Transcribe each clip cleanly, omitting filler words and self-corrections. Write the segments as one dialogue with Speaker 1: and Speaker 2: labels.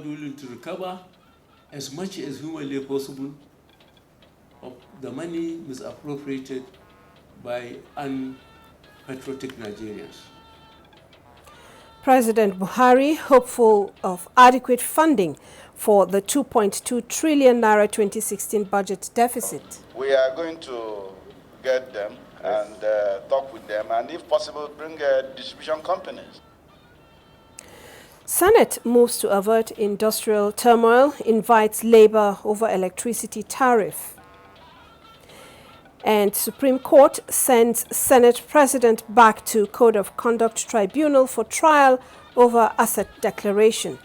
Speaker 1: God willing, to recover as much as humanly possible of the money misappropriated by unpatriotic Nigerians.
Speaker 2: President Buhari hopeful of adequate funding for the 2.2 trillion naira 2016 budget deficit.
Speaker 3: We are going to get them and talk with them, and if possible, bring distribution companies.
Speaker 2: Senate moves to avert industrial turmoil, invites labor over electricity tariff. And Supreme Court sends Senate President back to Code of Conduct Tribunal for trial over asset declaration.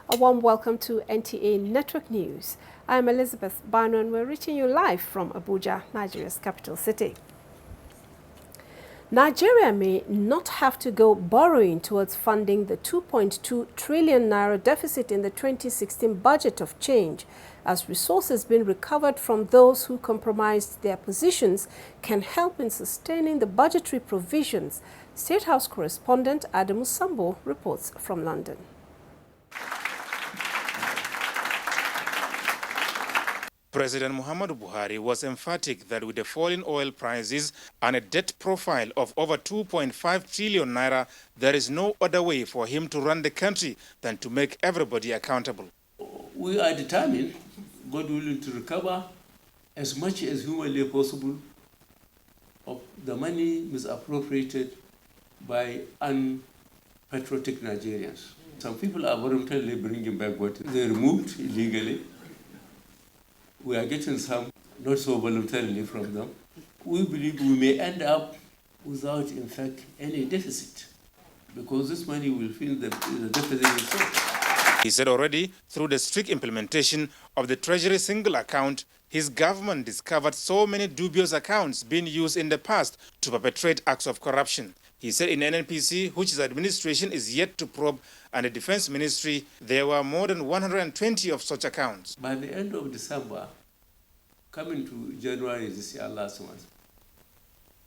Speaker 2: A warm welcome to NTA Network News. I'm Elizabeth Bano and we're reaching you live from Abuja, Nigeria's capital city. Nigeria may not have to go borrowing towards funding the 2.2 trillion naira deficit in the 2016 budget of change, as resources being recovered from those who compromised their positions can help in sustaining the budgetary provisions. State House correspondent Adamu Sambo reports from London.
Speaker 4: President Muhammadu Buhari was emphatic that with the falling oil prices and a debt profile of over 2.5 trillion naira, there is no other way for him to run the country than to make everybody accountable.
Speaker 1: We are determined, God willing, to recover as much as humanly possible of the money misappropriated by unpatriotic Nigerians. Some people are voluntarily bringing back what they removed illegally. We are getting some not so voluntarily from them. We believe we may end up without, in fact, any deficit, because this money will fill the deficit itself.
Speaker 4: He said already, through the strict implementation of the Treasury single account, his government discovered so many dubious accounts being used in the past to perpetrate acts of corruption. He said in NNPC, which his administration is yet to probe, and the Defense Ministry, there were more than 120 of such accounts.
Speaker 1: By the end of December, coming to January this year, last month,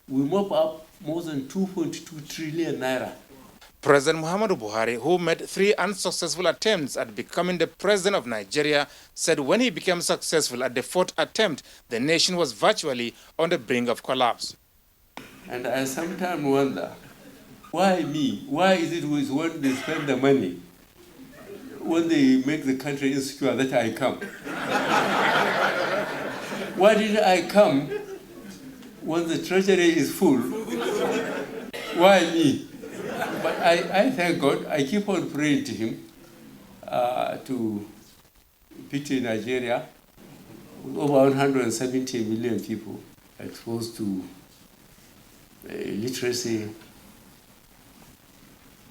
Speaker 1: we mop up more than 2.2 trillion naira.
Speaker 4: President Muhammadu Buhari, who made 3 unsuccessful attempts at becoming the president of Nigeria, said when he became successful at the 4th attempt, the nation was virtually on the brink of collapse.
Speaker 1: And I sometimes wonder, why me? Why is it when they spend the money, when they make the country insecure, that I come? Why did I come when the treasury is full? Why me? But I thank God. I keep on praying to him to pity Nigeria with over 170 million people exposed to illiteracy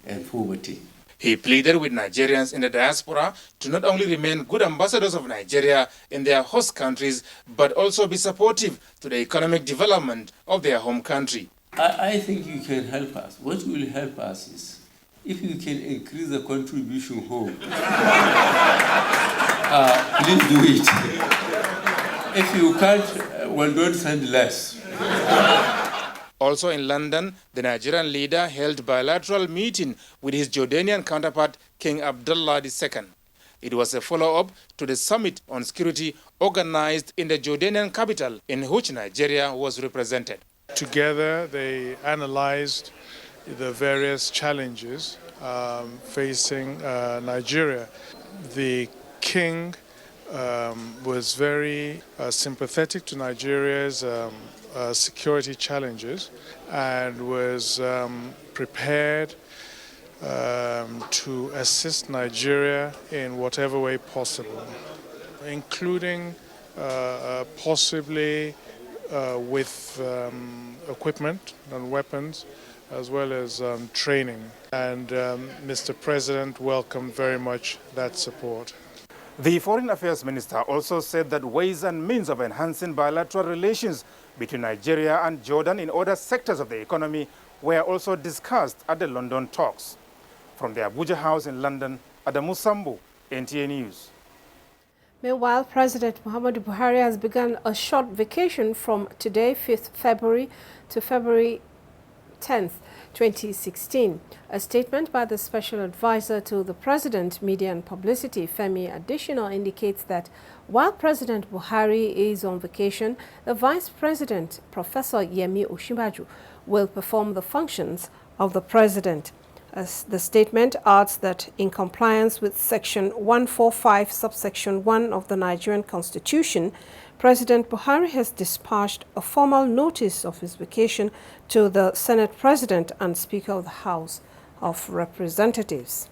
Speaker 1: and poverty.
Speaker 4: He pleaded with Nigerians in the diaspora to not only remain good ambassadors of Nigeria in their host countries, but also be supportive to the economic development of their home country.
Speaker 1: I think you can help us. What will help us is if you can increase the contribution home. Please do it. If you can't, well, don't send less.
Speaker 4: Also in London, the Nigerian leader held bilateral meeting with his Jordanian counterpart, King Abdullah II. It was a follow-up to the summit on security organized in the Jordanian capital, in which Nigeria was represented.
Speaker 5: Together, they analyzed the various challenges facing Nigeria. The king was very sympathetic to Nigeria's security challenges and was prepared to assist Nigeria in whatever way possible, including possibly with equipment and weapons, as well as training. And Mr. President welcomed very much that support.
Speaker 4: The Foreign Affairs Minister also said that ways and means of enhancing bilateral relations between Nigeria and Jordan in other sectors of the economy were also discussed at the London talks. From the Abuja House in London, Adamu Sambo, NTA News.
Speaker 2: Meanwhile, President Muhammadu Buhari has begun a short vacation from today, 5th February, to February 10th 2016. A statement by the Special Advisor to the President, Media and Publicity, Femi Adesina, indicates that while President Buhari is on vacation, the Vice President, Professor Yemi Osinbajo, will perform the functions of the President. As the statement adds that in compliance with Section 145, subsection 1 of the Nigerian Constitution, President Buhari has dispatched a formal notice of his vacation to the Senate President and Speaker of the House of Representatives.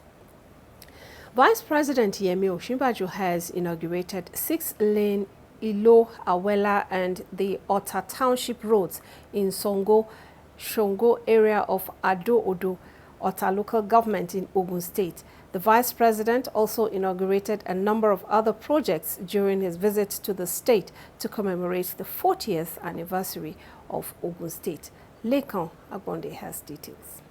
Speaker 2: Vice President Yemi Osinbajo has inaugurated 6-lane Ilo, Awela and the Ota Township roads in Shongo area of Ado-Odo, Ota local government in Ogun State. The Vice President also inaugurated a number of other projects during his visit to the state to commemorate the 40th anniversary of Ogun State. Lekan Agbonde has details.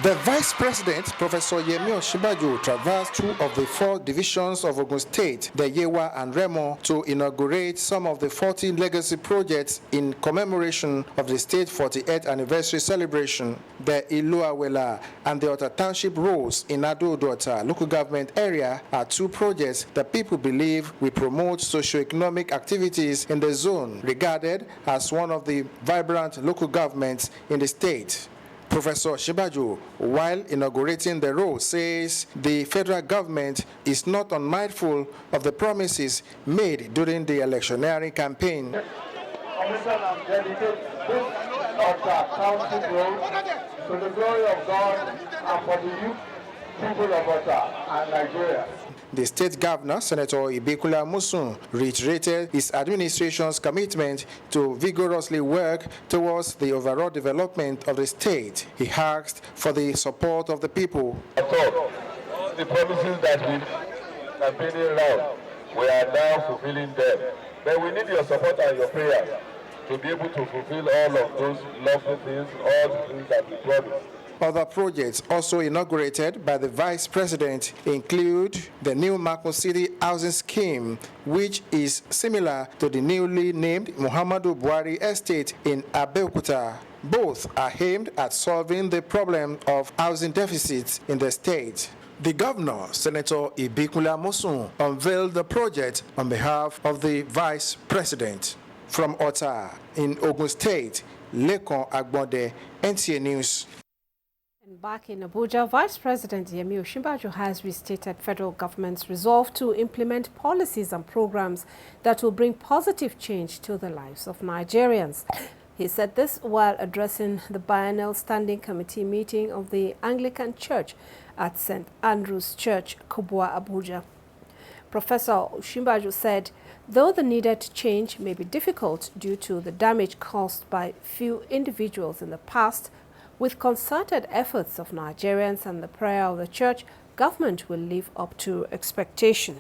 Speaker 6: The Vice President, Professor Yemi Osinbajo, traversed 2 of the 4 divisions of Ogun State, the Yewa and Remo, to inaugurate some of the 40 legacy projects in commemoration of the state 48th anniversary celebration. The Iluawela and the Ota Township roads in Ado-Odo local government area are 2 projects that people believe will promote socio-economic activities in the zone, regarded as one of the vibrant local governments in the state. Professor Osinbajo, while inaugurating the road, says the federal government is not unmindful of the promises made during the electioneering campaign.
Speaker 7: Commission and dedicate this Township road to the glory of God and for the youth people of Ota and Nigeria.
Speaker 6: The state governor, Senator Ibekula Musun, reiterated his administration's commitment to vigorously work towards the overall development of the state. He asked for the support of the people.
Speaker 7: The promises that we campaigning around, we are now fulfilling them. But we need your support and your prayers to be able to fulfill all of those lovely things, all the things that we promised.
Speaker 6: Other projects also inaugurated by the Vice President include the new Marco City housing scheme, which is similar to the newly named Muhammadu Buhari estate in Abeokuta. Both are aimed at solving the problem of housing deficits in the state. The governor, Senator Ibekula Musun, unveiled the project on behalf of the Vice President. From Ota in Ogun State, Lekan Agbonde, NTA News.
Speaker 2: And back in Abuja, Vice President Yemi Osinbajo has restated federal government's resolve to implement policies and programs that will bring positive change to the lives of Nigerians. He said this while addressing the biennial standing committee meeting of the Anglican Church at St. Andrew's Church, Kubwa, Abuja. Professor Osinbajo said, though the needed change may be difficult due to the damage caused by few individuals in the past, with concerted efforts of Nigerians and the prayer of the church, government will live up to expectation.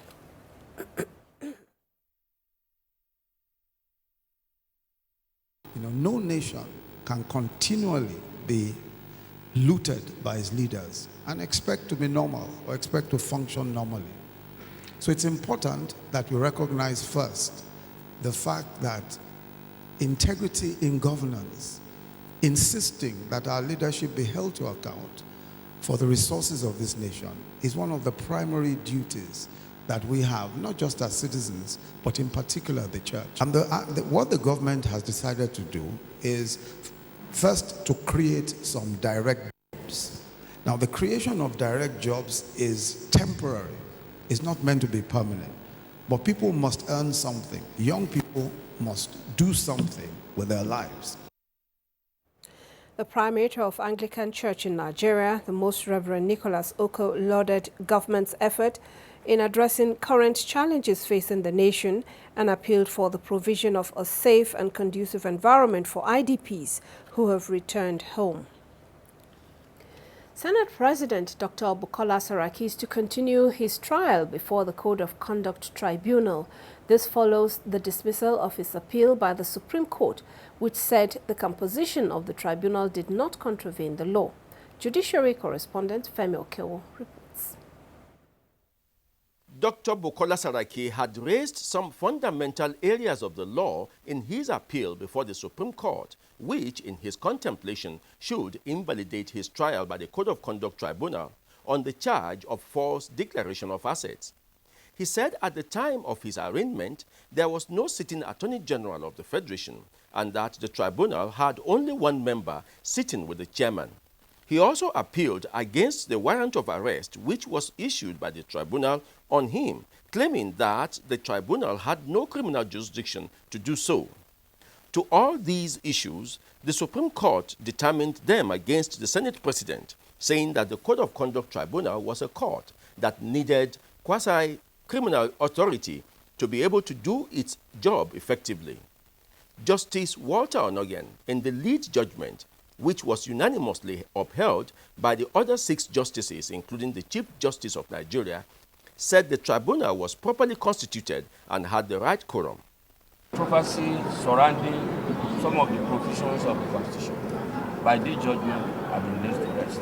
Speaker 8: No nation can continually be looted by its leaders and expect to be normal or expect to function normally. So it's important that we recognize first the fact that integrity in governance, insisting that our leadership be held to account for the resources of this nation, is one of the primary duties that we have, not just as citizens, but in particular the church. And what the government has decided to do is first to create some direct jobs. Now, the creation of direct jobs is temporary. It's not meant to be permanent. But people must earn something. Young people must do something with their lives.
Speaker 2: The Primate of Anglican Church in Nigeria, the Most Reverend Nicholas Oko, lauded government's effort in addressing current challenges facing the nation and appealed for the provision of a safe and conducive environment for IDPs who have returned home. Senate President Dr. Bukola Saraki is to continue his trial before the Code of Conduct Tribunal. This follows the dismissal of his appeal by the Supreme Court, which said the composition of the tribunal did not contravene the law. Judiciary correspondent Femi Okewo reports.
Speaker 9: Dr. Bukola Saraki had raised some fundamental areas of the law in his appeal before the Supreme Court, which, in his contemplation, should invalidate his trial by the Code of Conduct Tribunal on the charge of false declaration of assets. He said at the time of his arraignment, there was no sitting Attorney General of the Federation and that the tribunal had only one member sitting with the chairman. He also appealed against the warrant of arrest which was issued by the tribunal on him, claiming that the tribunal had no criminal jurisdiction to do so. To all these issues, the Supreme Court determined them against the Senate President, saying that the Code of Conduct Tribunal was a court that needed quasi-criminal authority to be able to do its job effectively. Justice Walter Onogen, in the lead judgment, which was unanimously upheld by the other 6 justices, including the Chief Justice of Nigeria, said the tribunal was properly constituted and had the right quorum.
Speaker 10: Controversy surrounding some of the provisions of the Constitution by this judgment have been laid to rest.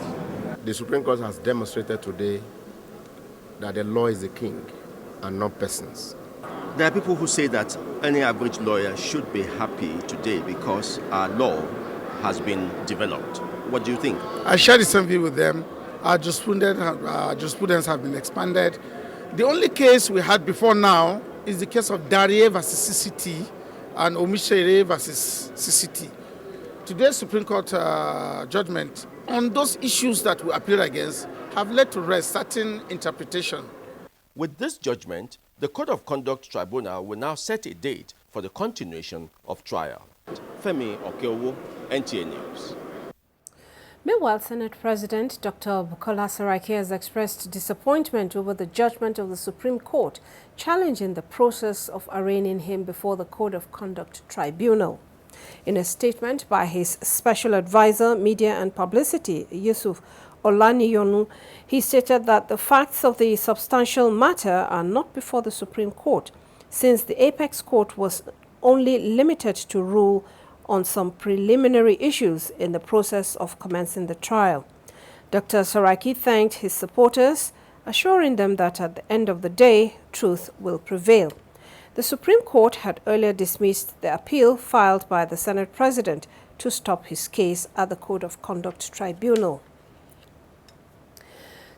Speaker 11: The Supreme Court has demonstrated today that the law is the king and not persons.
Speaker 9: There are people who say that any average lawyer should be happy today because our law has been developed. What do you think?
Speaker 12: I share the same view with them. Our jurisprudence have been expanded. The only case we had before now is the case of Kadriye versus CCT and Omishere versus CCT. Today's Supreme Court judgment on those issues that we appeal against have led to rest certain interpretation.
Speaker 9: With this judgment, the Code of Conduct Tribunal will now set a date for the continuation of trial. Femi Okeowo, NTA News.
Speaker 2: Meanwhile, Senate President Dr. Bukola Saraki has expressed disappointment over the judgment of the Supreme Court, challenging the process of arraigning him before the Code of Conduct Tribunal. In a statement by his Special Advisor, Media and Publicity, Yusuf Olaniyonu, he stated that the facts of the substantial matter are not before the Supreme Court, since the Apex Court was only limited to rule on some preliminary issues in the process of commencing the trial. Dr. Saraki thanked his supporters, assuring them that at the end of the day, truth will prevail. The Supreme Court had earlier dismissed the appeal filed by the Senate President to stop his case at the Code of Conduct Tribunal.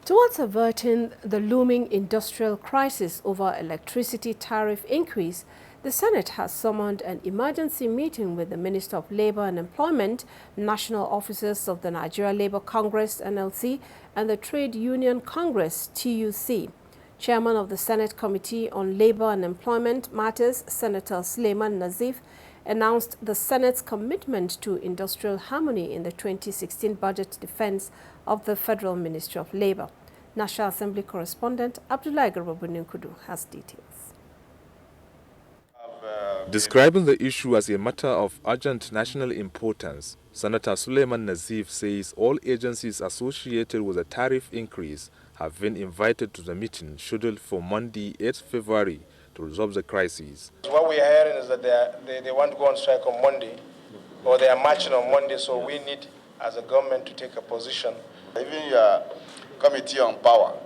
Speaker 2: Towards averting the looming industrial crisis over electricity tariff increase, the Senate has summoned an emergency meeting with the Minister of Labor and Employment, national officers of the Nigeria Labour Congress, NLC, and the Trade Union Congress, TUC. Chairman of the Senate Committee on Labor and Employment Matters, Senator Suleiman Nazif, announced the Senate's commitment to industrial harmony in the 2016 budget defense of the Federal Ministry of Labor. National Assembly correspondent Abdullahi Garbabuninkudu has details.
Speaker 13: Describing the issue as a matter of urgent national importance, Senator Suleiman Nazif says all agencies associated with the tariff increase have been invited to the meeting scheduled for Monday, 8 February, to resolve the crisis.
Speaker 14: What we are hearing is that they want to go on strike on Monday, or they are marching on Monday, so we need, as a government, to take a position.
Speaker 3: Even your Committee on Power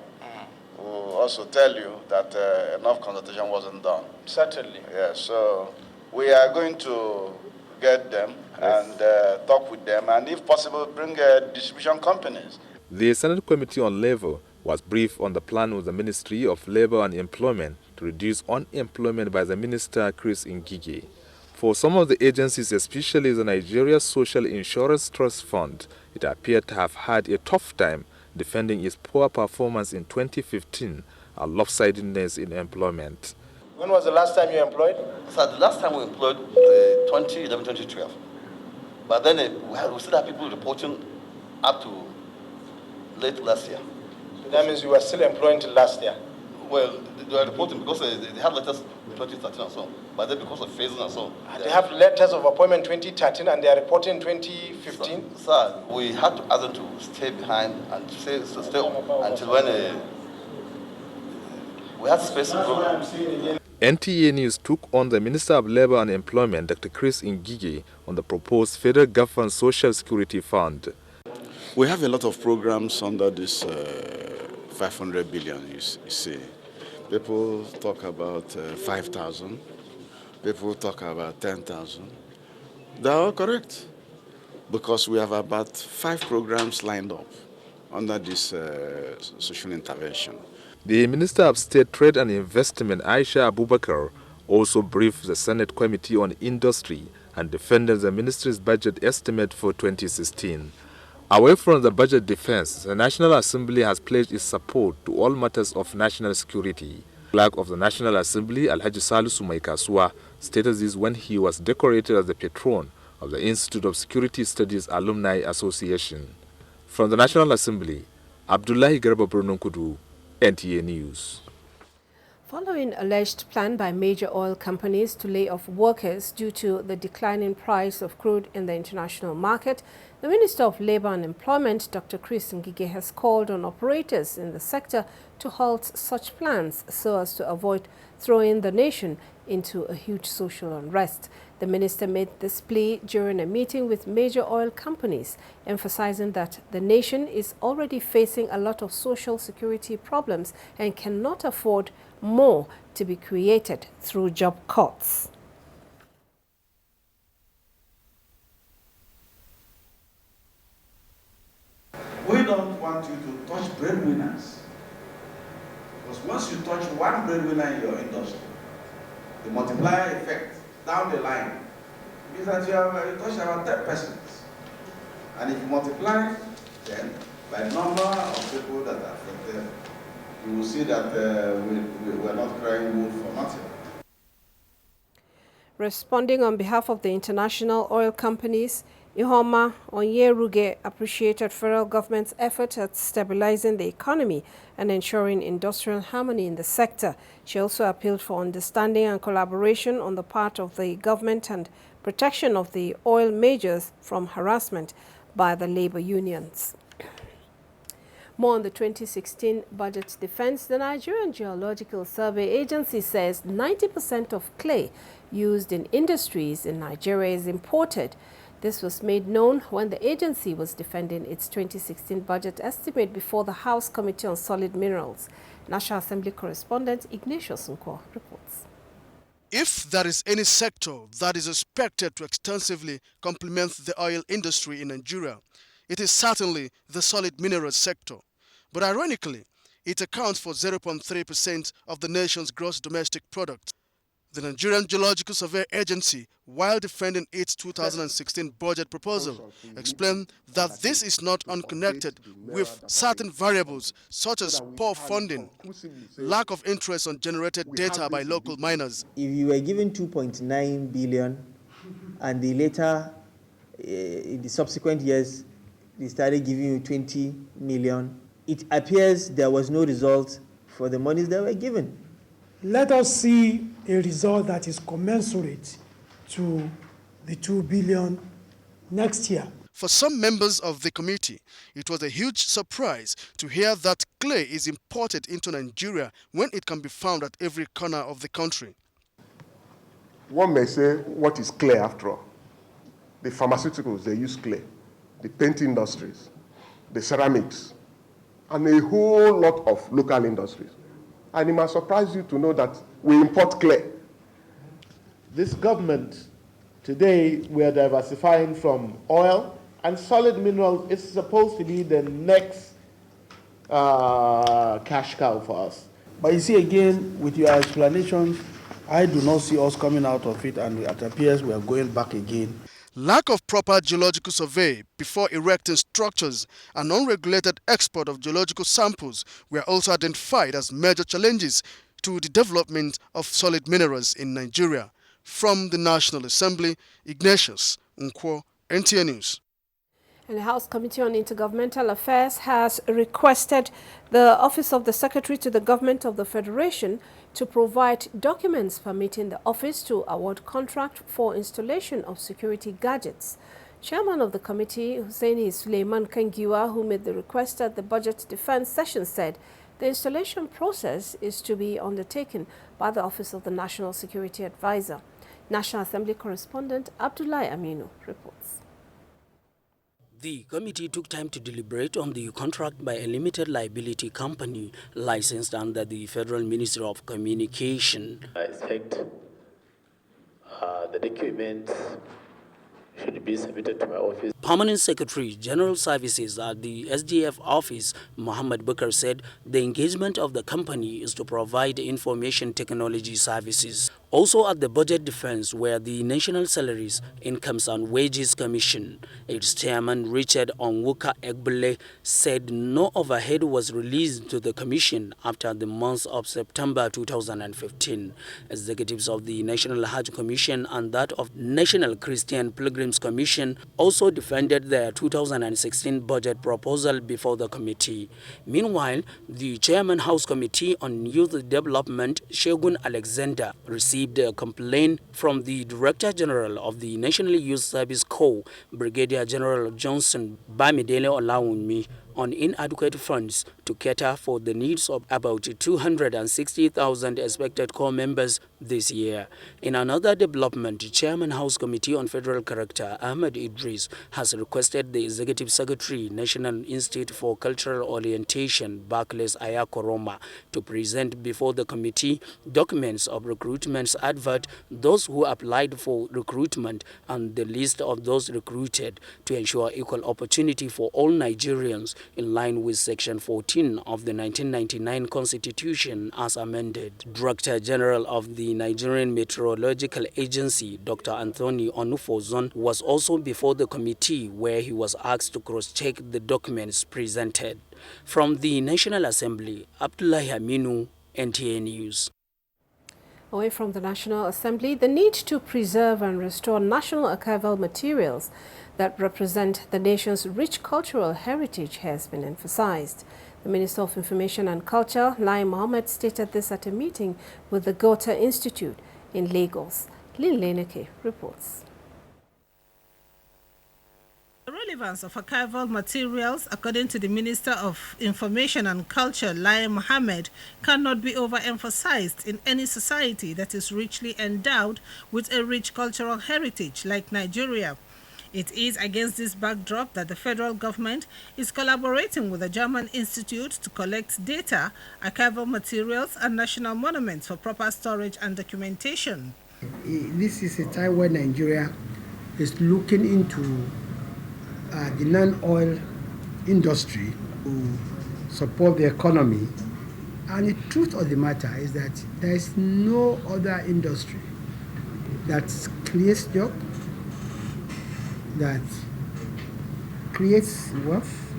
Speaker 3: will also tell you that enough consultation wasn't done.
Speaker 14: Certainly.
Speaker 3: Yes, so we are going to get them and talk with them, and if possible, bring distribution companies.
Speaker 13: The Senate Committee on Labor was briefed on the plan with the Ministry of Labor and Employment to reduce unemployment by the Minister Chris Ngige. For some of the agencies, especially the Nigeria Social Insurance Trust Fund, it appeared to have had a tough time defending its poor performance in 2015 and lopsidedness in employment.
Speaker 14: When was the last time you employed?
Speaker 15: So the last time we employed 2011, 2012. But then we still have people reporting up to late last year.
Speaker 14: So that means you were still employing till last year?
Speaker 15: Well, they were reporting because they have letters 2013 and so, but then because of phasing and so.
Speaker 14: They have letters of appointment 2013 and they are reporting 2015?
Speaker 15: Sir, we had to ask them to stay behind and stay until when we had space to grow.
Speaker 13: NTA News took on the Minister of Labor and Employment, Dr. Chris Ngige, on the proposed federal government social security fund.
Speaker 16: We have a lot of programs under this 500 billion, you see. People talk about 5,000. People talk about 10,000. They are all correct because we have about 5 programs lined up under this social intervention.
Speaker 13: The Minister of State Trade and Investment, Aisha Abubakar, also briefed the Senate Committee on Industry and defended the ministry's budget estimate for 2016. Away from the budget defense, the National Assembly has pledged its support to all matters of national security. Clerk of the National Assembly, Alhaji Salisu Maikaswa, stated this when he was decorated as the patron of the Institute of Security Studies Alumni Association. From the National Assembly, Abdullahi Garba Brunonkudu, NTA News.
Speaker 2: Following alleged plan by major oil companies to lay off workers due to the declining price of crude in the international market, the Minister of Labour and Employment, Dr. Chris Ngige, has called on operators in the sector to halt such plans so as to avoid throwing the nation into a huge social unrest. The minister made this plea during a meeting with major oil companies, emphasizing that the nation is already facing a lot of social security problems and cannot afford more to be created through job cuts.
Speaker 17: We don't want you to touch breadwinners. Because once you touch one breadwinner in your industry, the multiplier effect down the line is that you touch about 10 persons. And if you multiply then by number of people that are affected, you will see that we're not crying wolf for nothing.
Speaker 2: Responding on behalf of the international oil companies, Ihoma Onyeruge appreciated federal government's effort at stabilizing the economy and ensuring industrial harmony in the sector. She also appealed for understanding and collaboration on the part of the government and protection of the oil majors from harassment by the labor unions. More on the 2016 budget defense. The Nigerian Geological Survey Agency says 90% of clay used in industries in Nigeria is imported. This was made known when the agency was defending its 2016 budget estimate before the House Committee on Solid Minerals. National Assembly correspondent Ignatius Nkwo reports.
Speaker 18: If there is any sector that is expected to extensively complement the oil industry in Nigeria, it is certainly the solid minerals sector. But ironically, it accounts for 0.3% of the nation's gross domestic product. The Nigerian Geological Survey Agency, while defending its 2016 budget proposal, explained that this is not unconnected with certain variables such as poor funding, lack of interest on generated data by local miners.
Speaker 19: If you were given 2.9 billion and the later, in the subsequent years, they started giving you 20 million, it appears there was no result for the monies that were given.
Speaker 20: Let us see a result that is commensurate to the 2 billion next year.
Speaker 18: For some members of the committee, it was a huge surprise to hear that clay is imported into Nigeria when it can be found at every corner of the country.
Speaker 21: One may say, what is clay after all? The pharmaceuticals, they use clay. The paint industries, the ceramics, and a whole lot of local industries. And it must surprise you to know that we import clay.
Speaker 22: This government, today, we are diversifying from oil, and solid minerals is supposed to be the next cash cow for us.
Speaker 23: But you see, again, with your explanations, I do not see us coming out of it, and it appears we are going back again.
Speaker 18: Lack of proper geological survey before erecting structures and unregulated export of geological samples were also identified as major challenges to the development of solid minerals in Nigeria. From the National Assembly, Ignatius Nkwo, NTA News.
Speaker 2: And the House Committee on Intergovernmental Affairs has requested the Office of the Secretary to the Government of the Federation to provide documents permitting the office to award contract for installation of security gadgets. Chairman of the committee, Hussaini Suleiman Kangiwa, who made the request at the budget defense session, said the installation process is to be undertaken by the Office of the National Security Advisor. National Assembly correspondent Abdullahi Aminu reports.
Speaker 1: The committee took time to deliberate on the contract by a limited liability company licensed under the Federal Ministry of Communication.
Speaker 4: I expect the document should be submitted to my office.
Speaker 1: Permanent Secretary General Services at the SDF office, Muhammad Bakar, said the engagement of the company is to provide information technology services. Also at the Budget Defense were the National Salaries, Incomes and Wages Commission. Its chairman, Richard Onwuka Egbele, said no overhead was released to the commission after the month of September 2015. Executives of the National Hajj Commission and that of National Christian Pilgrims Commission also defended their 2016 budget proposal before the committee. Meanwhile, the Chairman House Committee on Youth Development, Shegun Alexander, received a complaint from the Director General of the National Youth Service Corps, Brigadier General Johnson Bamidele Olawunmi, on inadequate funds to cater for the needs of about 260,000 expected corps members this year. In another development, Chairman House Committee on Federal Character, Ahmed Idris, has requested the Executive Secretary, National Institute for Cultural Orientation, Barclays Ayakoroma, to present before the committee documents of recruitment's advert, those who applied for recruitment, and the list of those recruited to ensure equal opportunity for all Nigerians in line with Section 14 of the 1999 Constitution as amended. Director General of the Nigerian Meteorological Agency, Dr. Anthony Onufozon, was also before the committee where he was asked to cross-check the documents presented. From the National Assembly, Abdullahi Aminu, NTA News.
Speaker 2: Away from the National Assembly, the need to preserve and restore national archival materials that represent the nation's rich cultural heritage has been emphasized. The Minister of Information and Culture, Lai Mohammed, stated this at a meeting with the Goethe Institute in Lagos. Lynn Leneke reports.
Speaker 5: The relevance of archival materials, according to the Minister of Information and Culture, Lai Mohammed, cannot be overemphasized in any society that is richly endowed with a rich cultural heritage like Nigeria. It is against this backdrop that the federal government is collaborating with the German Institute to collect data, archival materials, and national monuments for proper storage and documentation.
Speaker 20: This is a time where Nigeria is looking into the non-oil industry to support the economy. And the truth of the matter is that there is no other industry that creates jobs, that creates wealth,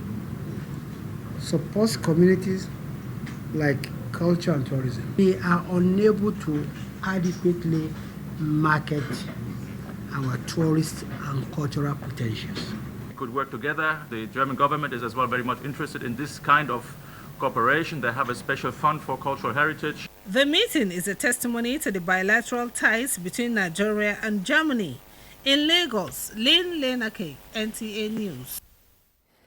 Speaker 20: supports communities like culture and tourism. We are unable to adequately market our tourist and cultural potentials.
Speaker 24: We could work together. The German government is as well very much interested in this kind of cooperation. They have a special fund for cultural heritage.
Speaker 5: The meeting is a testimony to the bilateral ties between Nigeria and Germany. In Lagos, Lynn Lenake, NTA News.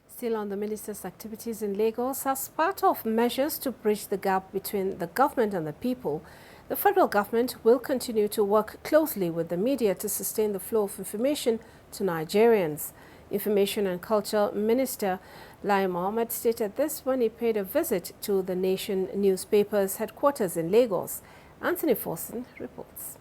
Speaker 2: Still on the minister's activities in Lagos, as part of measures to bridge the gap between the government and the people, the federal government will continue to work closely with the media to sustain the flow of information to Nigerians. Information and Culture Minister Lai Mohammed stated this when he paid a visit to the Nation newspaper's headquarters in Lagos. Anthony Forson reports.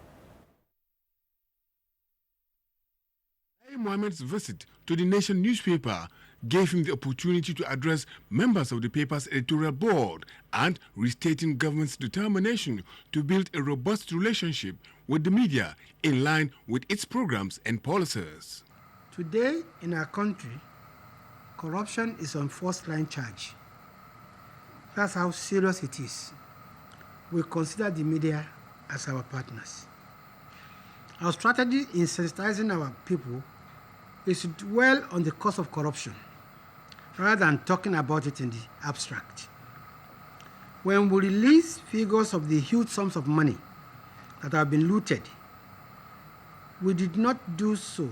Speaker 25: Lai Mohammed's visit to the Nation newspaper gave him the opportunity to address members of the paper's editorial board and restating government's determination to build a robust relationship with the media in line with its programs and policies.
Speaker 20: Today in our country, corruption is on first-line charge. That's how serious it is. We consider the media as our partners. Our strategy in sensitizing our people is to dwell on the cause of corruption rather than talking about it in the abstract. When we release figures of the huge sums of money that have been looted, we did not do so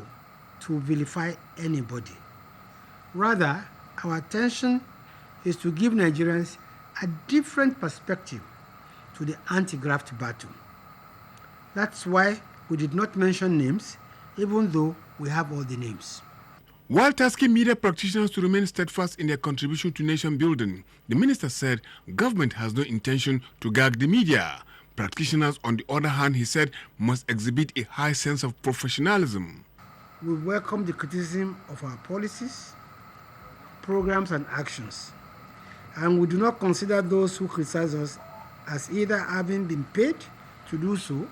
Speaker 20: to vilify anybody. Rather, our attention is to give Nigerians a different perspective to the anti-graft battle. That's why we did not mention names, even though we have all the names.
Speaker 25: While tasking media practitioners to remain steadfast in their contribution to nation building, the minister said government has no intention to gag the media. Practitioners, on the other hand, he said, must exhibit a high sense of professionalism.
Speaker 20: We welcome the criticism of our policies, programs, and actions, and we do not consider those who criticize us as either having been paid to do so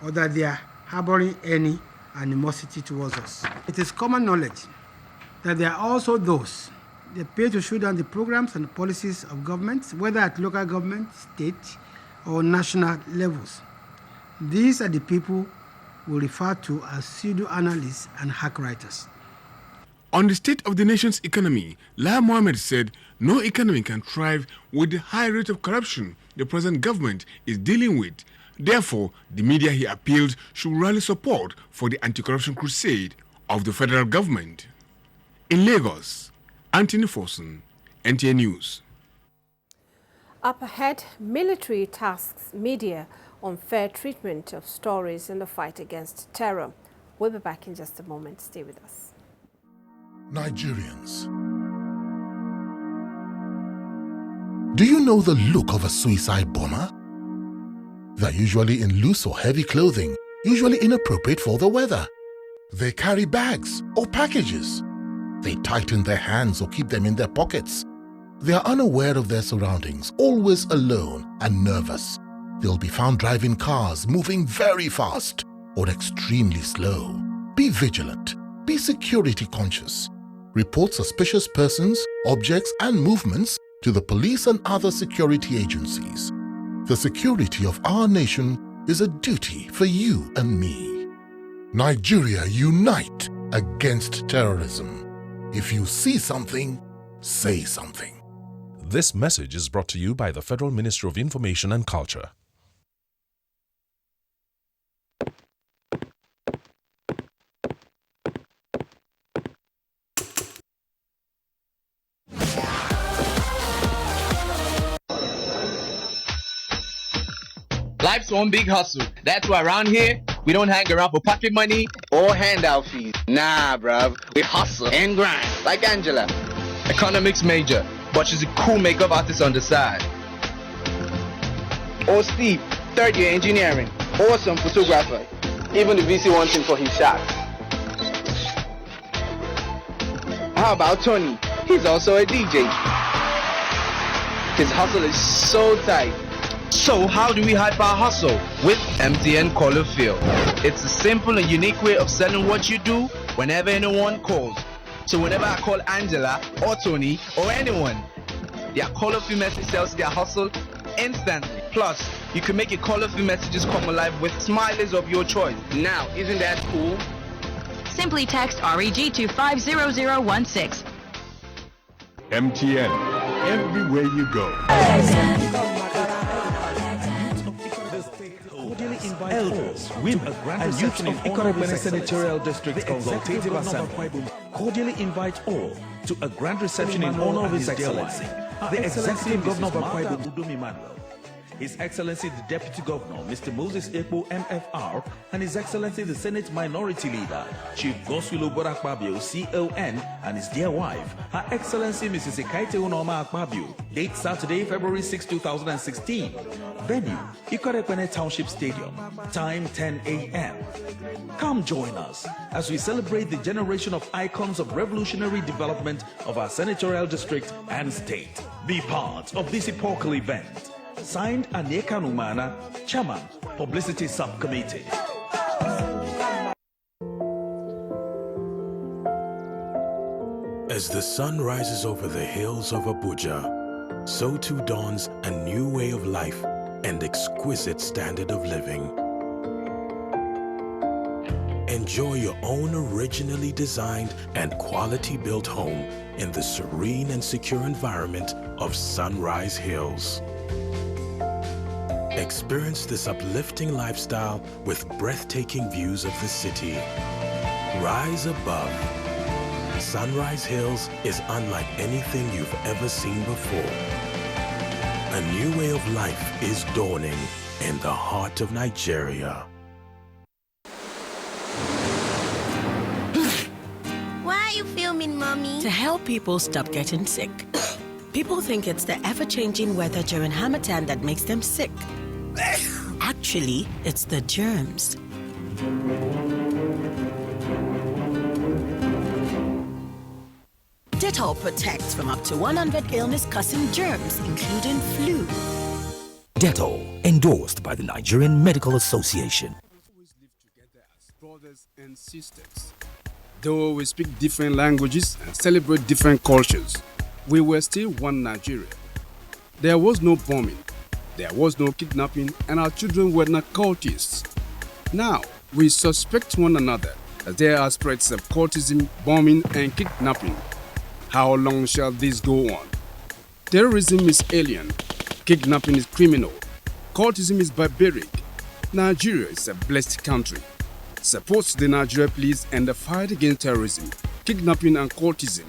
Speaker 20: or that they are harboring any animosity towards us. It is common knowledge that there are also those that pay to shoot down the programs and policies of governments, whether at local government, state, or national levels. These are the people we refer to as pseudo-analysts and hack writers.
Speaker 25: On the state of the nation's economy, Lai Mohammed said no economy can thrive with the high rate of corruption the present government is dealing with. Therefore, the media, he appealed, should rally support for the anti-corruption crusade of the federal government. In Lagos, Anthony Forson, NTA News.
Speaker 2: Up ahead, military tasks media on fair treatment of stories in the fight against terror. We'll be back in just a moment. Stay with us.
Speaker 6: Nigerians, do you know the look of a suicide bomber? They're usually in loose or heavy clothing, usually inappropriate for the weather. They carry bags or packages. They tighten their hands or keep them in their pockets. They are unaware of their surroundings, always alone and nervous. They'll be found driving cars, moving very fast or extremely slow. Be vigilant. Be security conscious. Report suspicious persons, objects, and movements to the police and other security agencies. The security of our nation is a duty for you and me. Nigeria, unite against terrorism. If you see something, say something.
Speaker 7: This message is brought to you by the Federal Ministry of Information and Culture.
Speaker 8: Life's one big hustle. That's why around here, we don't hang around for pocket money or handout fees. Nah, bruv. We hustle and grind. Like Angela, economics major, but she's a cool makeup artist on the side. Or Steve, third year engineering. Awesome photographer. Even the VC wants him for his shots. How about Tony? He's also a DJ. His hustle is so tight. So how do we hype our hustle? With MTN Caller Fill. It's a simple and unique way of selling what you do whenever anyone calls. So whenever I call Angela or Tony or anyone, their Caller Fill message tells their hustle instantly. Plus, you can make your Caller Fill messages come alive with smileys of your choice. Now, isn't that cool?
Speaker 10: Simply text REG to 50016.
Speaker 25: MTN, everywhere you go.
Speaker 11: Elders, women, and youth of Ikorebene Senatorial District Consultative Assembly cordially invite all to a grand reception in honor of His Excellency, the Executive Governor of Akwa Ibom, His Excellency the Deputy Governor, Mr. Moses Ekpo, MFR, and His Excellency the Senate Minority Leader, Chief Goswilu Borakpabio, CON, and his dear wife, Her Excellency Mrs. Ekaite Unoma Akpabio. Date Saturday, February 6, 2016. Venue, Ikorebene Township Stadium. Time 10 a.m. Come join us as we celebrate the generation of icons of revolutionary development of our senatorial district and state. Be part of this epochal event. Signed, Anyeka Numana, Chairman, Publicity Subcommittee.
Speaker 26: As the sun rises over the hills of Abuja, so too dawns a new way of life and exquisite standard of living. Enjoy your own originally designed and quality-built home in the serene and secure environment of Sunrise Hills. Experience this uplifting lifestyle with breathtaking views of the city. Rise above. Sunrise Hills is unlike anything you've ever seen before. A new way of life is dawning in the heart of Nigeria.
Speaker 27: Why
Speaker 3: are you filming, Mommy?
Speaker 9: To help people stop getting sick. People think it's the ever-changing weather during Harmattan that makes them sick. Actually, it's the germs. Dettol protects from up to 100 illness-causing germs, including flu.
Speaker 12: Dettol, endorsed by the Nigerian Medical Association.
Speaker 14: Brothers and sisters. Though we speak different languages and celebrate different cultures, we were still one Nigeria. There was no bombing, there was no kidnapping, and our children were not cultists. Now, we suspect one another as there are spreads of cultism, bombing, and kidnapping. How long shall this go on? Terrorism is alien, kidnapping is criminal, cultism is barbaric. Nigeria is a blessed country. Supports the Nigeria police and the fight against terrorism, kidnapping and cultism.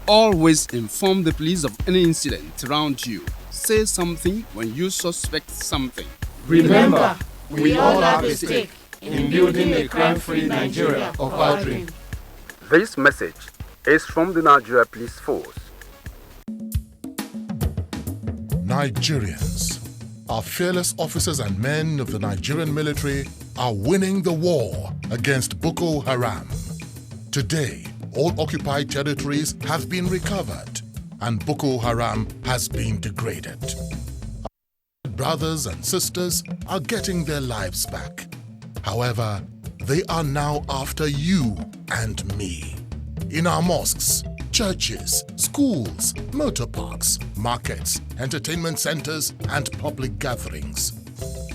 Speaker 14: Always inform the police of any incident around you. Say something when you suspect something.
Speaker 15: Remember, we all have a stake in building a crime-free Nigeria of our dream.
Speaker 14: This message is from the Nigeria Police Force.
Speaker 6: Nigerians, our fearless officers and men of the Nigerian military are winning the war against Boko Haram. Today, all occupied territories have been recovered and Boko Haram has been degraded. Our brothers and sisters are getting their lives back. However, they are now after you and me. In our mosques, churches, schools, motor parks, markets, entertainment centers, and public gatherings.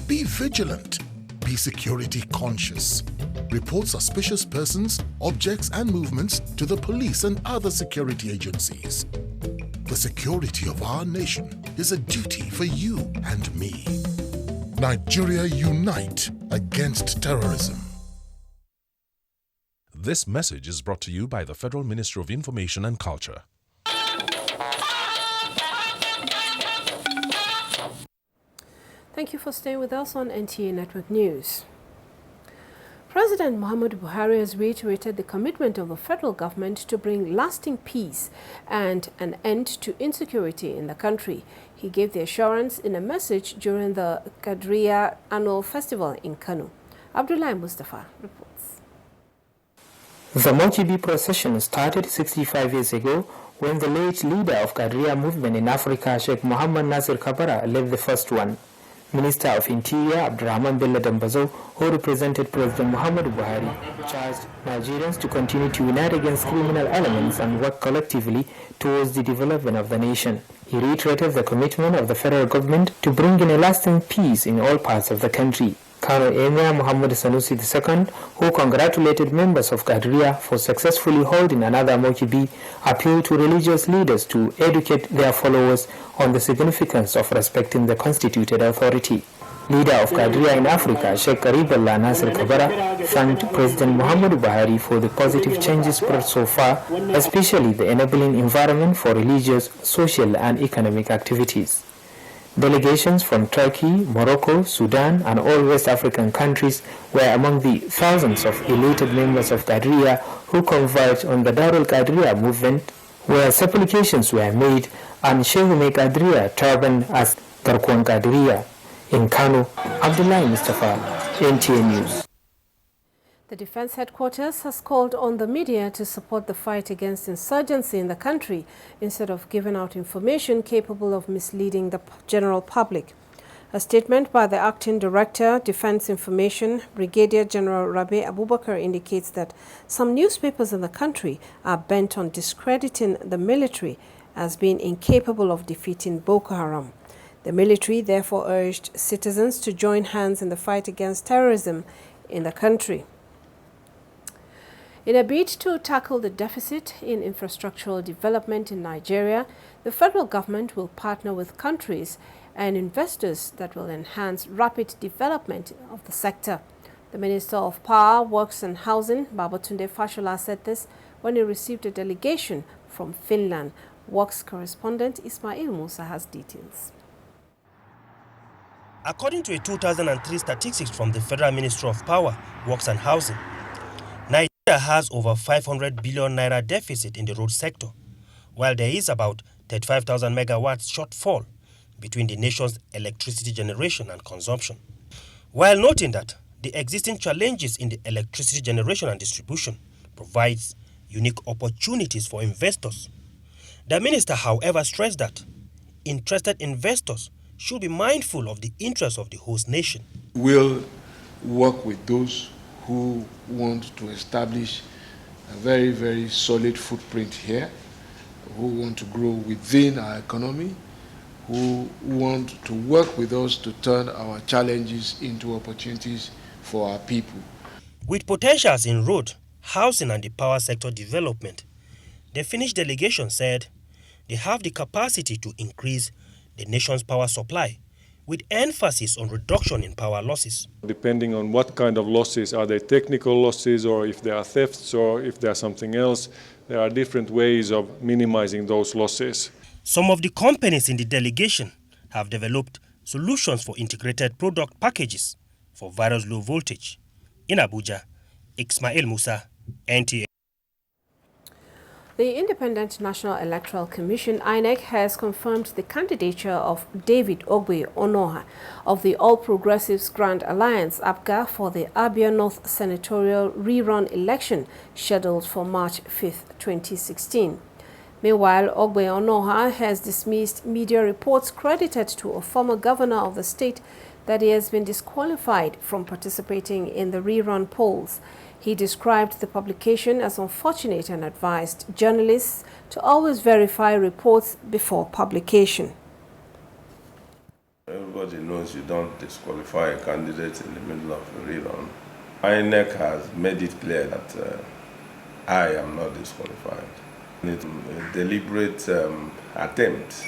Speaker 6: Be vigilant. Be security conscious. Report suspicious persons, objects, and movements to the police and other security agencies. The security of our nation is a duty for you and me. Nigeria unite against terrorism.
Speaker 7: This message is brought to you by the Federal Ministry of Information and Culture.
Speaker 2: Thank you for staying with us on NTA Network News. President Muhammadu Buhari has reiterated the commitment of the federal government to bring lasting peace and an end to insecurity in the country. He gave the assurance in a message during the Kadriye annual festival in Kano. Abdullah Mustafa reports.
Speaker 16: The Mokibi procession started 65 years ago when the late leader of Kadriye movement in Africa, Sheikh Muhammad Nasir Kabara, led the first one. Minister of Interior Abdurrahman Bello Dambazo, who represented President Muhammadu Buhari, charged Nigerians to continue to unite against criminal elements and work collectively towards the development of the nation. He reiterated the commitment of the federal government to bring in a lasting peace in all parts of the country. Kano Emir Muhammad Sanusi II, who congratulated members of Kadriye for successfully holding another Mokibi, appealed to religious leaders to educate their followers on the significance of respecting the constituted authority. Leader of Kadriye in Africa, Sheikh Karibullah Nasir Kabara, thanked President Muhammadu Buhari for the positive changes brought so far, especially the enabling environment for religious, social and economic activities. Delegations from Turkey, Morocco, Sudan and all West African countries were among the thousands of elated members of Kadriye who converged on the Darul Kadriye movement, where supplications were made and Sheikh Kadriye turbaned as Garkwan Kadriye. In Kano, Abdullah Mustafa, NTA News.
Speaker 2: The Defense Headquarters has called on the media to support the fight against insurgency in the country instead of giving out information capable of misleading the general public. A statement by the Acting Director, Defense Information, Brigadier General Rabi Abubakar, indicates that some newspapers in the country are bent on discrediting the military as being incapable of defeating Boko Haram. The military therefore urged citizens to join hands in the fight against terrorism in the country. In a bid to tackle the deficit in infrastructural development in Nigeria, the federal government will partner with countries and investors that will enhance rapid development of the sector. The Minister of Power, Works and Housing, Babatunde Fashola, said this when he received a delegation from Finland. Works correspondent Ismail Musa has details.
Speaker 27: According to a 2003 statistics from the Federal Ministry of Power, Works and Housing, Nigeria
Speaker 3: Nigeria has over 500 billion naira deficit in the road sector, while there is about 35,000 megawatts shortfall between the nation's electricity generation and consumption. While noting that the existing challenges in the electricity generation and distribution provides unique opportunities for investors, the minister, however, stressed that interested investors should be mindful of the interests of the host nation.
Speaker 13: We'll work with those who want to establish a very, very solid footprint here, who want to grow within our economy, who want to work with us to turn our challenges into opportunities for our people.
Speaker 3: With potentials in road, housing and the power sector development, the Finnish delegation said they have the capacity to increase the nation's power supply, with emphasis on reduction in power losses.
Speaker 17: Depending on what kind of losses, are they technical losses or if they are thefts or if they are something else, there are different ways of minimizing those losses.
Speaker 3: Some of the companies in the delegation have developed solutions for integrated product packages for various low voltage. In Abuja, Ismail Musa, NTA.
Speaker 2: The Independent National Electoral Commission, INEC, has confirmed the candidature of David Ogbe Onoha of the All Progressives Grand Alliance, APGA, for the Abia North Senatorial rerun election scheduled for March 5, 2016. Meanwhile, Ogbe Onoha has dismissed media reports credited to a former governor of the state that he has been disqualified from participating in the rerun polls. He described the publication as unfortunate and advised journalists to always verify reports before publication.
Speaker 19: Everybody knows you don't disqualify a candidate in the middle of a rerun. INEC has made it clear that I am not disqualified. It's a deliberate attempt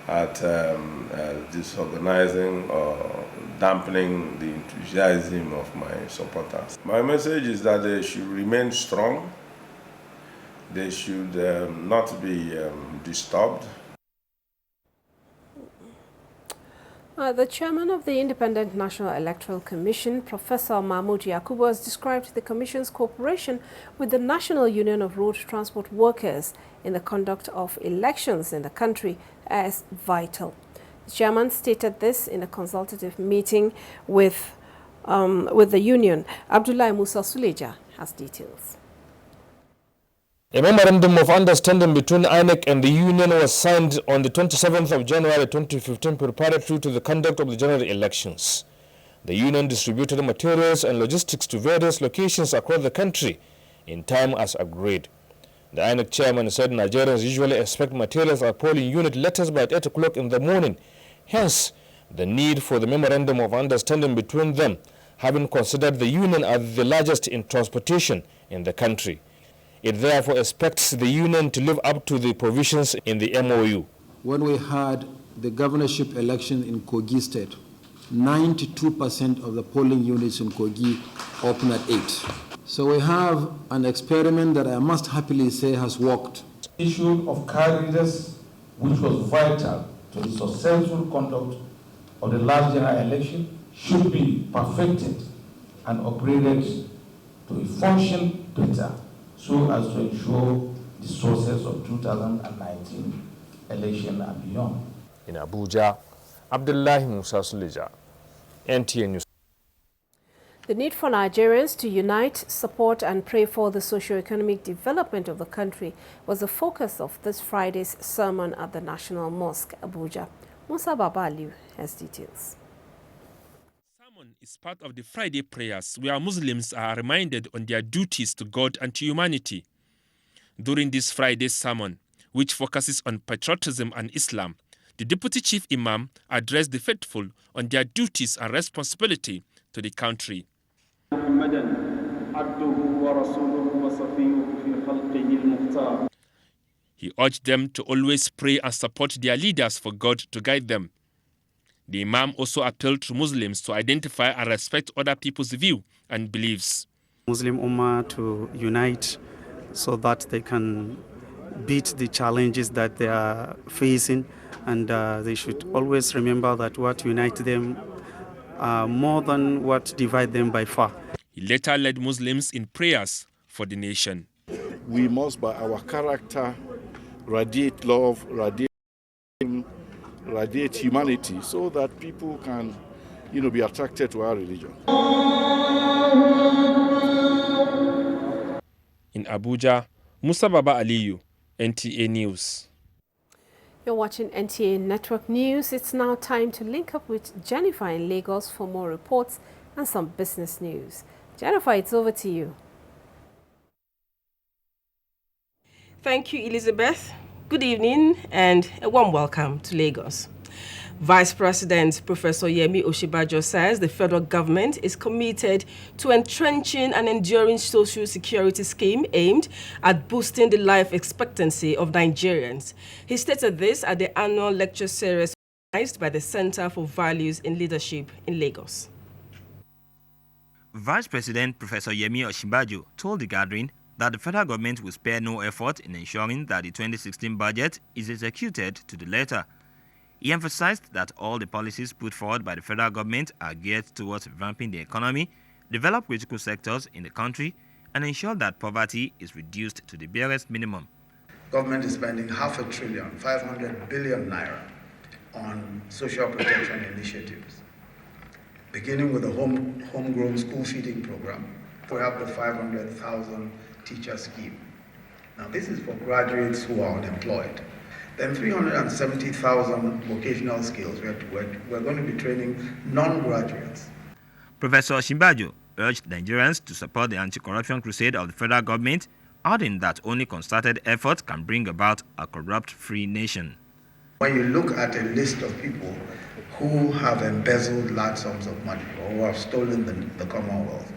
Speaker 19: at disorganizing or dampening the enthusiasm of my supporters. My message is that they should remain strong. They should not be disturbed.
Speaker 2: The chairman of the Independent National Electoral Commission, Professor Mahmoud Yakubu, has described the Commission's cooperation with the National Union of Road Transport Workers in the conduct of elections in the country as vital. The chairman stated this in a consultative meeting with the union. Abdullahi Musa Suleja has details.
Speaker 21: A memorandum of understanding between INEC and the union was signed on the 27th of January 2015 preparatory to the conduct of the general elections. The union distributed materials and logistics to various locations across the country in time as agreed. The INEC chairman said Nigerians usually expect materials at polling unit letters by 8 o'clock in the morning. Hence, the need for the memorandum of understanding between them, having considered the union as the largest in transportation in the country. It therefore expects the union to live up to the provisions in the MOU.
Speaker 22: When we had the governorship election in Kogi State, 92% of the polling units in Kogi opened at 8. So we have an experiment that I must happily say has worked.
Speaker 27: The issue of car readers, which was vital to the successful conduct of the last general election, should be perfected and upgraded to a function better, so as to ensure the success of 2019 election and beyond.
Speaker 21: In Abuja, Abdullahi Musa Suleja, NTA News.
Speaker 2: The need for Nigerians to unite, support and pray for the socio-economic development of the country was the focus of this Friday's sermon at the National Mosque, Abuja. Musa Babaliu has details.
Speaker 28: Is part of the Friday prayers where Muslims are reminded on their duties to God and to humanity. During this Friday's sermon, which focuses on patriotism and Islam, the Deputy Chief Imam addressed the faithful on their duties and responsibility to the country. He urged them to always pray and support their leaders for God to guide them. The Imam also appealed to Muslims to identify and respect other people's view and beliefs.
Speaker 29: Muslim Ummah to unite so that they can beat the challenges that they are facing, and they should always remember that what unites them more than what divides them by far.
Speaker 28: He later led Muslims in prayers for the nation.
Speaker 27: We must, by our character, radiate love, radiate humanity, so that people can, be attracted to our religion.
Speaker 28: In Abuja, Musa Baba Aliyu, NTA News.
Speaker 2: You're watching NTA Network News. It's now time to link up with Jennifer in Lagos for more reports and some business news. Jennifer, it's over to you.
Speaker 1: Thank you, Elizabeth. Good evening and a warm welcome to Lagos. Vice President Professor Yemi Osinbajo says the federal government is committed to entrenching an enduring social security scheme aimed at boosting the life expectancy of Nigerians. He stated this at the annual lecture series organized by the Center for Values in Leadership in Lagos.
Speaker 4: Vice President Professor Yemi Osinbajo told the gathering that the federal government will spare no effort in ensuring that the 2016 budget is executed to the letter. He emphasized that all the policies put forward by the federal government are geared towards revamping the economy, develop critical sectors in the country, and ensure that poverty is reduced to the barest minimum.
Speaker 5: Government is spending $500 billion, 500 billion naira on social protection initiatives, beginning with the homegrown school feeding program. We have the 500,000 teacher scheme. Now this is for graduates who are unemployed. Then 370,000 vocational skills. We're going to be training non-graduates.
Speaker 4: Professor Osinbajo urged Nigerians to support the anti-corruption crusade of the federal government, adding that only concerted effort can bring about a corrupt-free nation.
Speaker 5: When you look at a list of people who have embezzled large sums of money or who have stolen the Commonwealth,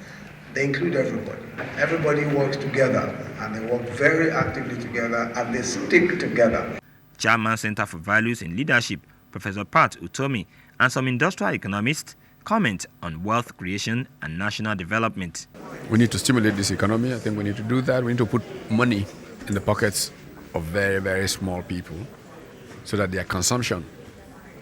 Speaker 5: they include everybody. Everybody works together, and they work very actively together, and they stick together.
Speaker 4: Chairman Center for Values in Leadership, Professor Pat Utomi, and some industrial economists comment on wealth creation and national development.
Speaker 8: We need to stimulate this economy. I think we need to do that. We need to put money in the pockets of very, very small people so that their consumption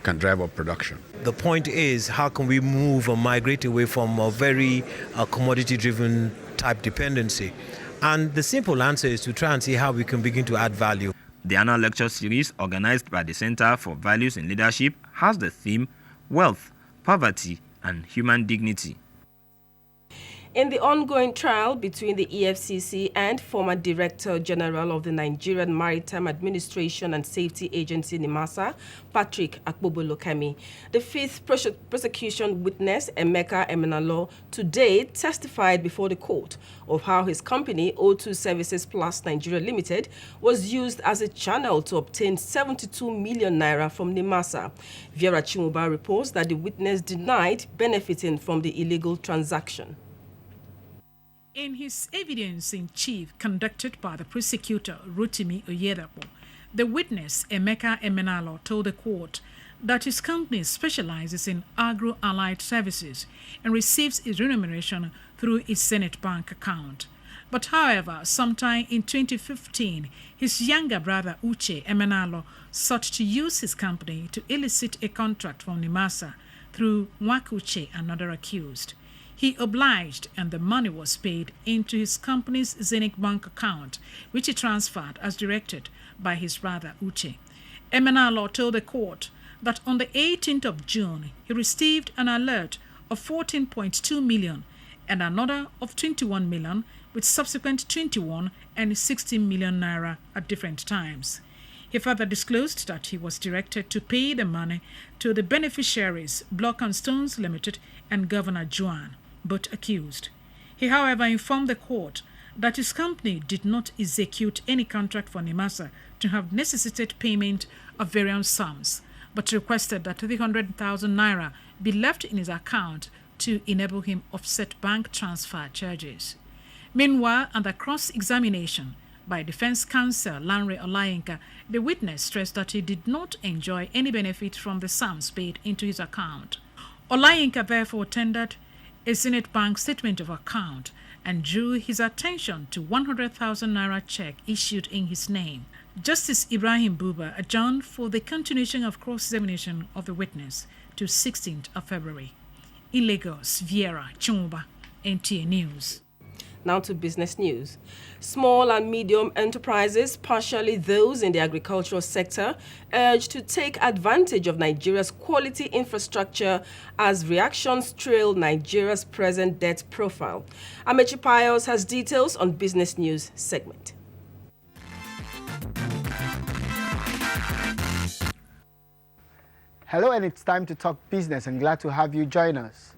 Speaker 8: can drive up production.
Speaker 10: The point is, how can we move or migrate away from a very commodity-driven type dependency? And the simple answer is to try and see how we can begin to add value.
Speaker 4: The annual lecture series organized by the Center for Values in Leadership has the theme Wealth, Poverty, and Human Dignity.
Speaker 1: In the ongoing trial between the EFCC and former Director General of the Nigerian Maritime Administration and Safety Agency, NIMASA, Patrick Akpobolokemi, the fifth prosecution witness, Emeka Emenalo, today testified before the court of how his company, O2 Services Plus Nigeria Limited, was used as a channel to obtain 72 million naira from NIMASA. Vera Chimuba reports that the witness denied benefiting from the illegal transaction.
Speaker 18: In his evidence-in-chief conducted by the prosecutor, Rotimi Oyedapo, the witness, Emeka Emenalo, told the court that his company specializes in agro-allied services and receives its remuneration through its Senate Bank account. But however, sometime in 2015, his younger brother, Uche Emenalo, sought to use his company to elicit a contract from NIMASA through Nwakuche, another accused. He obliged, and the money was paid into his company's Zenith Bank account, which he transferred as directed by his brother Uche. Emenalo told the court that on the 18th of June, he received an alert of 14.2 million and another of 21 million, with subsequent 21 and 16 million naira at different times. He further disclosed that he was directed to pay the money to the beneficiaries, Block and Stones Limited and Governor Juan, both accused. He, however, informed the court that his company did not execute any contract for NIMASA to have necessitated payment of various sums, but requested that 300,000 naira be left in his account to enable him offset bank transfer charges. Meanwhile, under cross-examination by defense counsel Lanre Olayinka, the witness stressed that he did not enjoy any benefit from the sums paid into his account. Olayinka therefore tendered a Zenith Bank statement of account and drew his attention to 100,000 naira check issued in his name. Justice Ibrahim Buba adjourned for the continuation of cross-examination of the witness to 16th of February. In Lagos, Viera Chumuba, NTA News.
Speaker 1: Now to business news. Small and medium enterprises, partially those in the agricultural sector, urged to take advantage of Nigeria's quality infrastructure as reactions trail Nigeria's present debt profile. Amechi Pius has details on Business News segment.
Speaker 9: Hello, and it's time to talk business, and glad to have you join us.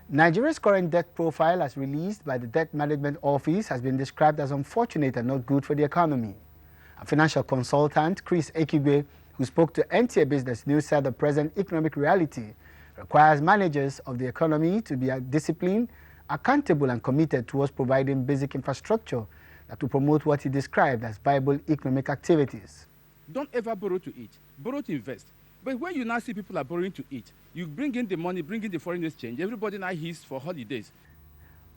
Speaker 9: Nigeria's current debt profile, as released by the Debt Management Office, has been described as unfortunate and not good for the economy. A financial consultant, Chris Ekigbe, who spoke to NTA Business News, said the present economic reality requires managers of the economy to be disciplined, accountable, and committed towards providing basic infrastructure that will promote what he described as viable economic activities.
Speaker 14: Don't ever borrow to eat, borrow to invest. But when you now see people are borrowing to eat, you bring in the money, bring in the foreign exchange, everybody now heeds for holidays.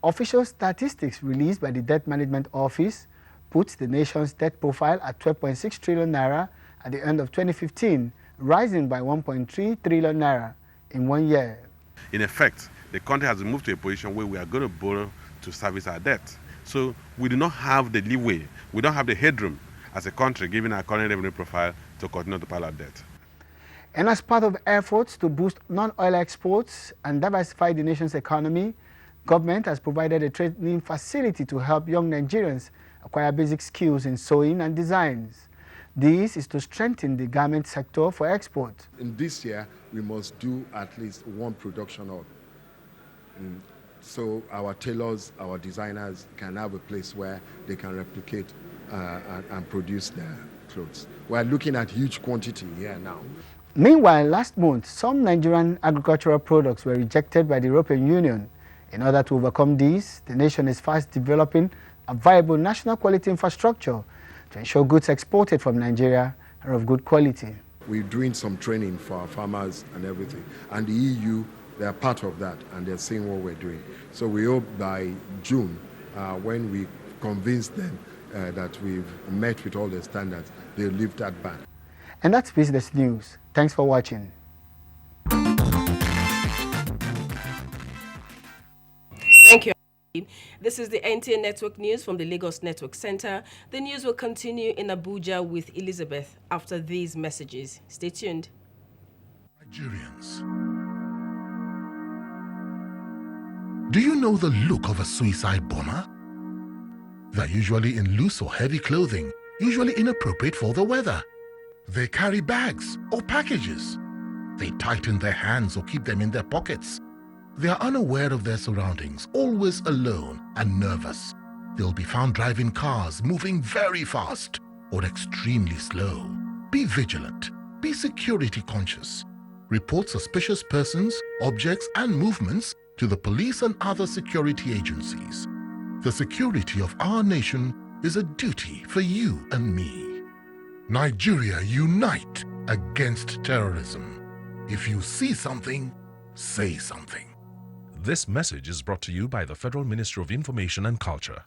Speaker 9: Official statistics released by the Debt Management Office puts the nation's debt profile at 12.6 trillion naira at the end of 2015, rising by 1.3 trillion naira in 1 year.
Speaker 11: In effect, the country has moved to a position where we are going to borrow to service our debt. So we do not have the leeway, we don't have the headroom as a country, given our current revenue profile, to continue to pile our debt.
Speaker 9: And as part of efforts to boost non-oil exports and diversify the nation's economy, government has provided a training facility to help young Nigerians acquire basic skills in sewing and designs. This is to strengthen the garment sector for export.
Speaker 12: In this year, we must do at least one production of. So our tailors, our designers can have a place where they can replicate and produce their clothes. We're looking at huge quantity here now.
Speaker 9: Meanwhile, last month, some Nigerian agricultural products were rejected by the European Union. In order to overcome this, the nation is fast developing a viable national quality infrastructure to ensure goods exported from Nigeria are of good quality.
Speaker 12: We're doing some training for our farmers and everything. And the EU, they are part of that, and they're seeing what we're doing. So we hope by June, when we convince them that we've met with all the standards, they'll lift that ban.
Speaker 9: And that's Business News. Thanks for watching.
Speaker 1: Thank you. This is the NTA Network News from the Lagos Network Center. The news will continue in Abuja with Elizabeth after these messages. Stay tuned.
Speaker 6: Nigerians, do you know the look of a suicide bomber? They're usually in loose or heavy clothing, usually inappropriate for the weather. They carry bags or packages. They tighten their hands or keep them in their pockets. They are unaware of their surroundings, always alone and nervous. They'll be found driving cars, moving very fast or extremely slow. Be vigilant. Be security conscious. Report suspicious persons, objects, and movements to the police and other security agencies. The security of our nation is a duty for you and me. Nigeria, unite against terrorism. If you see something, say something.
Speaker 7: This message is brought to you by the Federal Ministry of Information and Culture.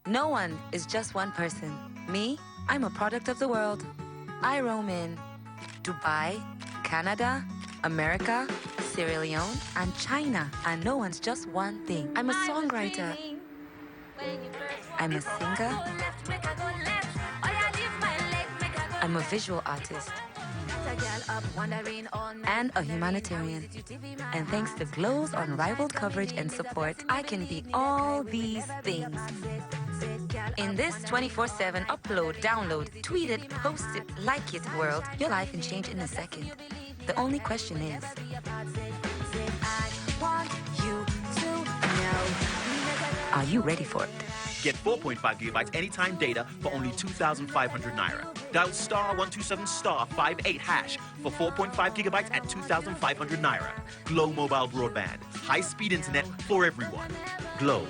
Speaker 15: No one is just one person. Me, I'm a product of the world. I roam in Dubai, Canada, America, Sierra Leone, and China. And no one's just one thing. I'm a songwriter. I'm a singer. I'm a visual artist. And a humanitarian. And thanks to Glow's unrivaled coverage and support, I can be all these things. In this 24/7 upload, download, tweet it, post it, like it world, your life can change in a second. The only question is, are you ready for it?
Speaker 20: Get 4.5 gigabytes anytime data for only 2,500 naira. Dial star 127 star 58 hash for 4.5 gigabytes at 2,500 naira. Glow Mobile Broadband. High-speed internet for everyone. Glow,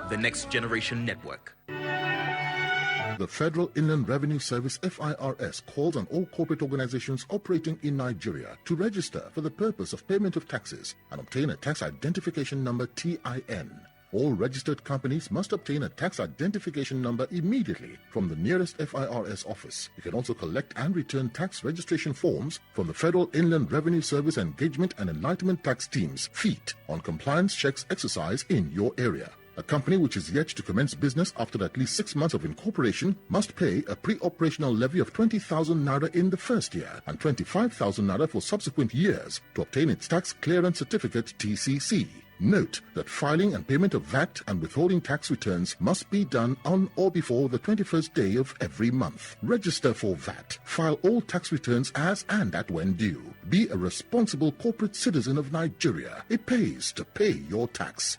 Speaker 20: the next generation network.
Speaker 6: The Federal Inland Revenue Service FIRS calls on all corporate organizations operating in Nigeria to register for the purpose of payment of taxes and obtain a tax identification number TIN. All registered companies must obtain a tax identification number immediately from the nearest FIRS office. You can also collect and return tax registration forms from the Federal Inland Revenue Service Engagement and Enlightenment Tax Teams, FEAT, on compliance checks exercised in your area. A company which is yet to commence business after at least 6 months of incorporation must pay a pre-operational levy of 20,000 naira in the first year and 25,000 naira for subsequent years to obtain its tax clearance certificate TCC. Note that filing and payment of VAT and withholding tax returns must be done on or before the 21st day of every month. Register for VAT. File all tax returns as and at when due. Be a responsible corporate citizen of Nigeria. It pays to pay your tax.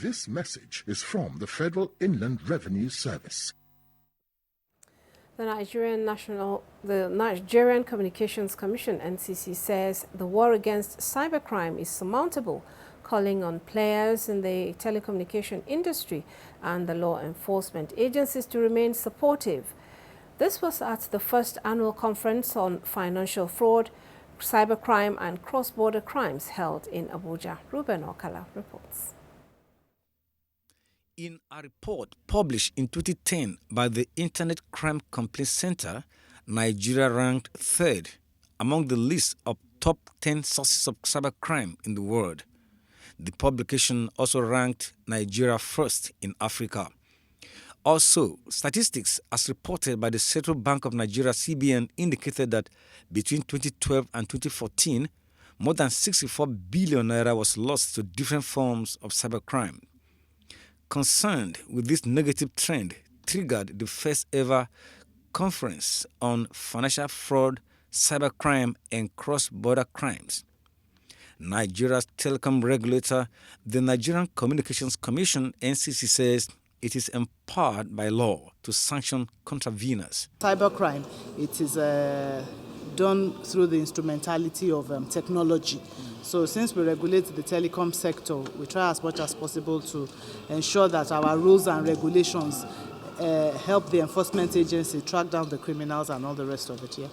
Speaker 6: This message is from the Federal Inland Revenue Service.
Speaker 2: The Nigerian Communications Commission, NCC, says the war against cybercrime is surmountable, calling on players in the telecommunication industry and the law enforcement agencies to remain supportive. This was at the first annual conference on financial fraud, cybercrime and cross-border crimes held in Abuja. Ruben Okala reports.
Speaker 3: In a report published in 2010 by the Internet Crime Complaint Center, Nigeria ranked third among the list of top 10 sources of cybercrime in the world. The publication also ranked Nigeria first in Africa. Also, statistics as reported by the Central Bank of Nigeria (CBN) indicated that between 2012 and 2014, more than 64 billion naira was lost to different forms of cybercrime. Concerned with this negative trend triggered the first ever conference on financial fraud, cybercrime, and cross-border crimes. Nigeria's telecom regulator, the Nigerian Communications Commission, NCC, says it is empowered by law to sanction contraveners.
Speaker 13: Cybercrime, it is done through the instrumentality of technology. So since we regulate the telecom sector, we try as much as possible to ensure that our rules and regulations help the enforcement agency track down the criminals and all the rest of it. Yeah.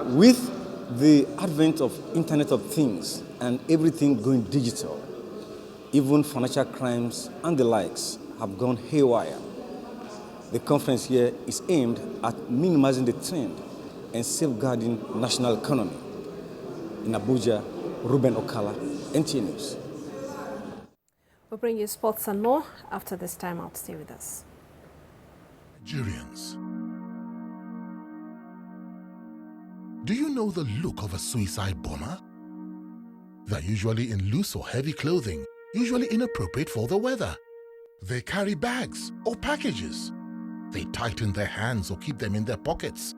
Speaker 3: With the advent of Internet of Things and everything going digital, even financial crimes and the likes have gone haywire. The conference here is aimed at minimizing the trend and safeguarding national economy. In Abuja, Ruben Okala, NTA News.
Speaker 2: We'll bring you sports and more after this time out. Stay with us.
Speaker 6: Nigerians, do you know the look of a suicide bomber? They're usually in loose or heavy clothing, usually inappropriate for the weather. They carry bags or packages. They tighten their hands or keep them in their pockets.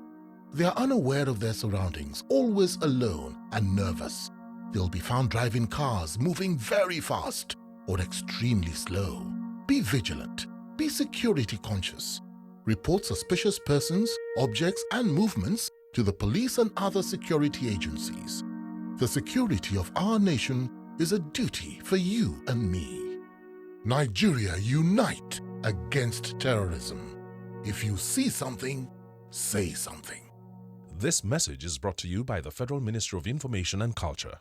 Speaker 6: They are unaware of their surroundings, always alone and nervous. They'll be found driving cars, moving very fast or extremely slow. Be vigilant. Be security conscious. Report suspicious persons, objects, and movements to the police and other security agencies. The security of our nation is a duty for you and me. Nigeria, unite against terrorism. If you see something, say something.
Speaker 7: This message is brought to you by the Federal Ministry of Information and Culture.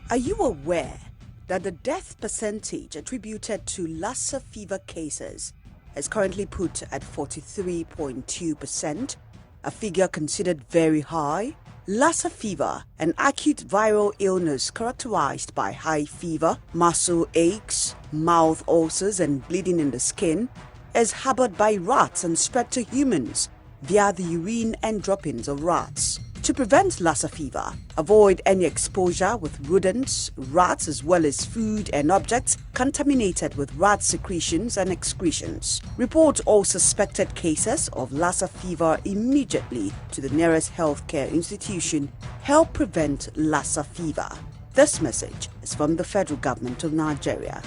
Speaker 16: Are you aware that the death percentage attributed to Lassa fever cases is currently put at 43.2%, a figure considered very high? Lassa fever, an acute viral illness characterized by high fever, muscle aches, mouth ulcers, and bleeding in the skin, is harbored by rats and spread to humans via the urine and droppings of rats. To prevent Lassa fever, avoid any exposure with rodents, rats, as well as food and objects contaminated with rat secretions and excretions. Report all suspected cases of Lassa fever immediately to the nearest healthcare institution. Help prevent Lassa fever. This message is from the Federal Government of Nigeria.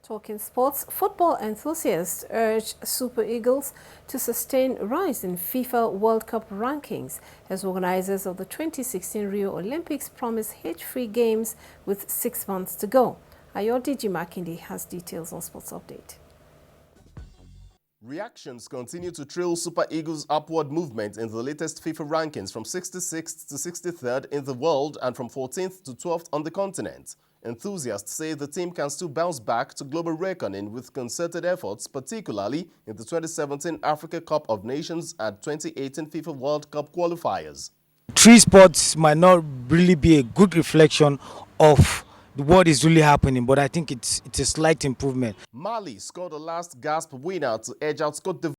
Speaker 2: Talking sports, football enthusiasts urge Super Eagles to sustain rise in FIFA World Cup rankings as organizers of the 2016 Rio Olympics promise hitch-free games with 6 months to go. Ayodiji Makinde has details on Sports Update.
Speaker 17: Reactions continue to trail Super Eagles' upward movement in the latest FIFA rankings from 66th to 63rd in the world and from 14th to 12th on the continent. Enthusiasts say the team can still bounce back to global reckoning with concerted efforts, particularly in the 2017 Africa Cup of Nations and 2018 FIFA World Cup qualifiers.
Speaker 19: 3 sports might not really be a good reflection of what is really happening, but I think it's a slight improvement.
Speaker 17: Mali scored the last gasp winner to edge out Cote d'Ivoire